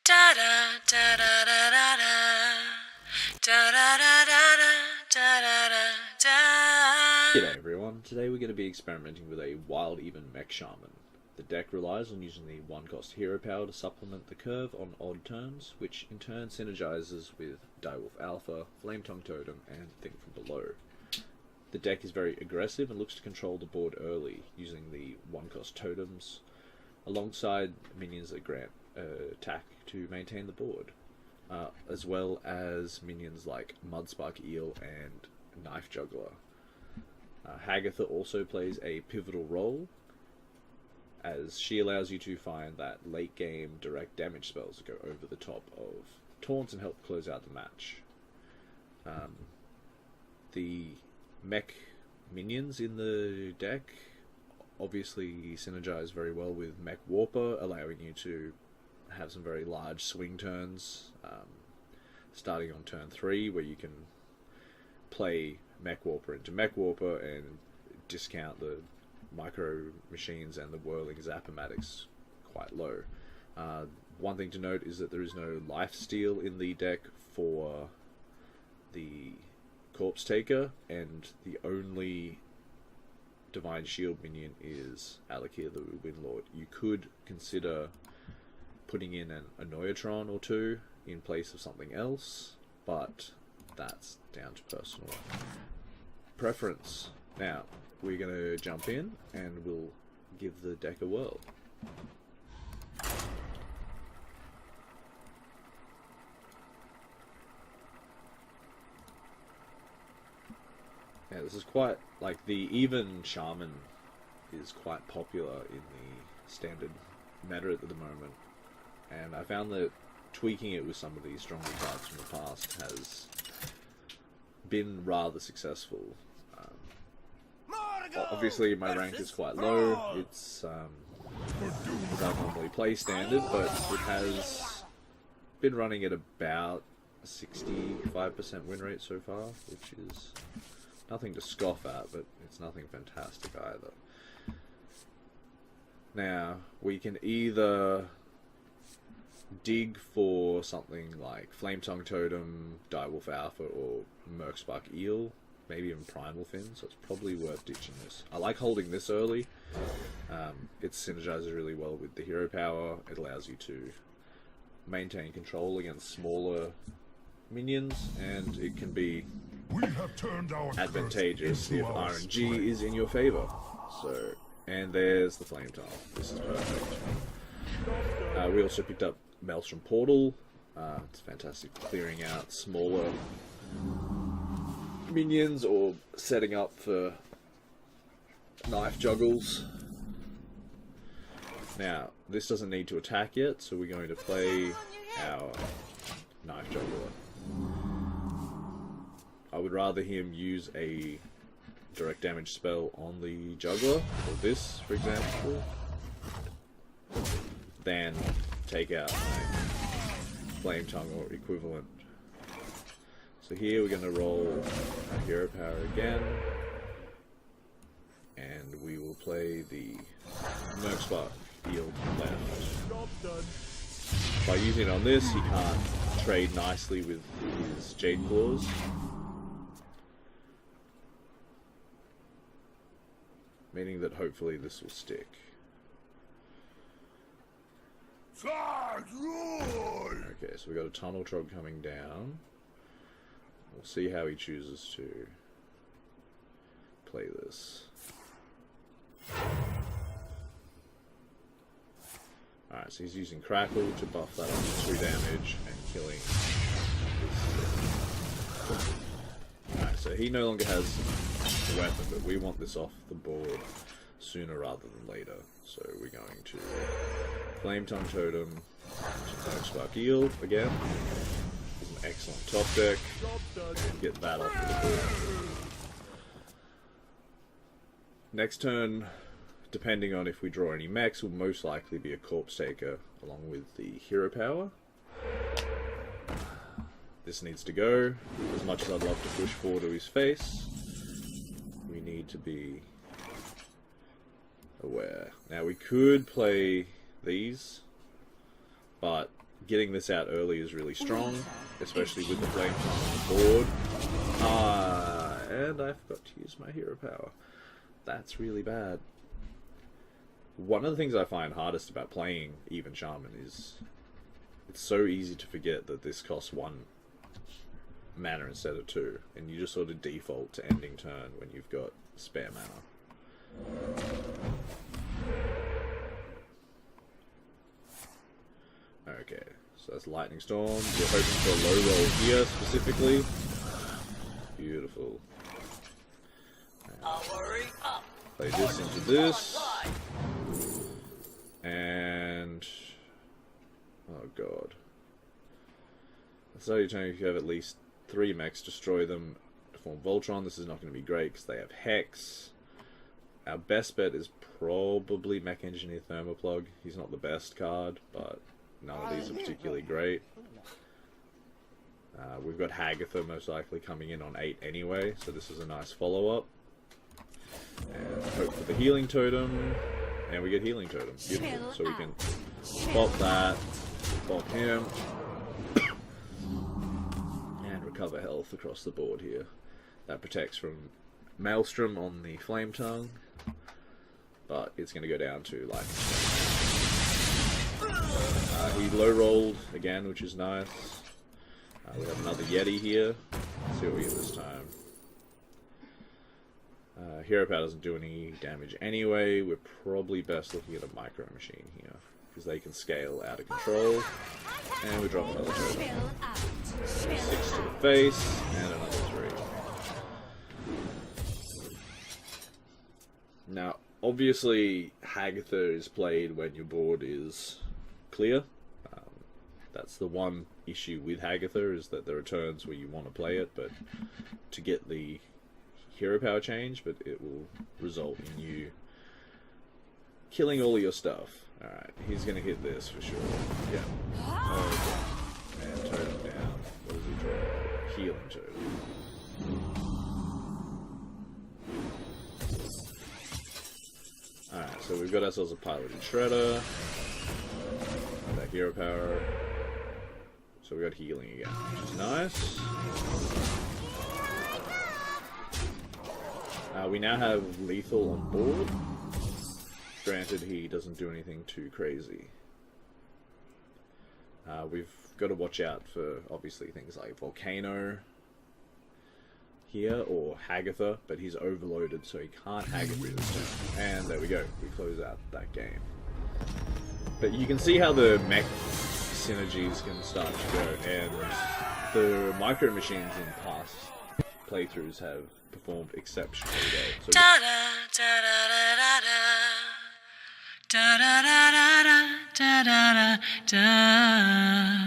Da da da da da da da da da da da da da da. G'day everyone, today we're going to be experimenting with a wild even Mech Shaman. The deck relies on using the 1-cost hero power to supplement the curve on odd turns, which in turn synergizes with Direwolf Alpha, Flame Tongue Totem, and Thing from Below. The deck is very aggressive and looks to control the board early, using the 1-cost totems, alongside minions that grant attack to maintain the board, as well as minions like Mudspark Eel and Knife Juggler. Hagatha also plays a pivotal role, as she allows you to find that late game direct damage spells that go over the top of taunts and help close out the match. The mech minions in the deck obviously synergize very well with Mech Warper, allowing you to have some very large swing turns, starting on turn 3, where you can play Mech Warper into Mech Warper and discount the micro machines and the whirling Zapomatics quite low. One thing to note is that there is no life steal in the deck for the Corpse Taker, and the only Divine Shield minion is Alakir the Windlord. You could consider putting in an Annoyatron or two in place of something else, but that's down to personal preference. Now, we're going to jump in and we'll give the deck a whirl. Yeah, this is quite, like, the even Shaman is quite popular in the standard meta at the moment, and I found that tweaking it with some of these stronger cards from the past has been rather successful. Obviously my rank is quite low, it's as I normally play standard, but it has been running at about a 65% win rate so far, which is nothing to scoff at, but it's nothing fantastic either. Now, we can either dig for something like Flame Tongue Totem, Direwolf Alpha, or Merkspark Eel, maybe even Primal Fin, so it's probably worth ditching this. I like holding this early. It synergizes really well with the hero power. It allows you to maintain control against smaller minions, and it can be advantageous if RNG is in your favor. So, and there's the Flame Tongue. This is perfect. We also picked up Maelstrom Portal. It's fantastic for clearing out smaller minions or setting up for knife juggles. Now, this doesn't need to attack yet, so we're going to play our knife juggler. I would rather him use a direct damage spell on the juggler, or this, for example, than take out a Flame Tongue or equivalent. So here we're going to roll our hero power again, and we will play the Merkspark Eel left. By using it on this, he can't trade nicely with his Jade Claws. Meaning that hopefully this will stick. Okay, so we got a Tunnel Trog coming down. We'll see how he chooses to play this. Alright, so he's using Crackle to buff that up to 2 damage and killing this. Alright, so he no longer has a weapon, but we want this off the board sooner rather than later. So we're going to Flame Tongue Totem to Merkspark Eel again. It's an excellent top deck. And get that off the board. Next turn, depending on if we draw any mechs, will most likely be a Corpse Taker along with the hero power. This needs to go. As much as I'd love to push forward to his face, we need to be aware. Now we could play these, but getting this out early is really strong, especially with the flame on the board. And I forgot to use my hero power. That's really bad. One of the things I find hardest about playing even Shaman is it's so easy to forget that this costs 1 mana instead of 2, and you just sort of default to ending turn when you've got spare mana. Okay, so that's Lightning Storm. You're hoping for a low roll here specifically. Beautiful. Play this into this. And... oh god. So you're telling me if you have at least 3 mechs, destroy them to form Voltron. This is not going to be great because they have Hex. Our best bet is probably Mech Engineer Thermoplug. He's not the best card, but none of these are particularly great. We've got Hagatha most likely coming in on 8 anyway, so this is a nice follow-up. And hope for the Healing Totem. And we get Healing Totem. Beautiful. So we can pop that, pop him, and recover health across the board here. That protects from Maelstrom on the Flame Tongue, but it's going to go down to Lightning Storm. He low rolled again, which is nice. We have another Yeti here. Let's see what we get this time. Hero Power doesn't do any damage anyway. We're probably best looking at a Micro Machine here, because they can scale out of control. And we drop another totem. 6 to the face, and another 3. Now, obviously, Hagatha is played when your board is clear. That's the one issue with Hagatha, is that there are turns where you want to play it, but to get the hero power change, but it will result in you killing all of your stuff. Alright, he's going to hit this for sure. Yeah. Okay. And totem down. What does he draw? Healing totem. Alright, so we've got ourselves a piloted shredder. That hero power. So we got healing again, which is nice. We now have lethal on board. Granted, he doesn't do anything too crazy. We've got to watch out for, obviously, things like Volcano here, or Hagatha, but he's overloaded, so he can't Hagatha this turn. And there we go, we close out that game. But you can see how the mech synergies can start to go, and the Micro Machines in past playthroughs have performed exceptionally well. So Da da da da da da da da da da da da da da.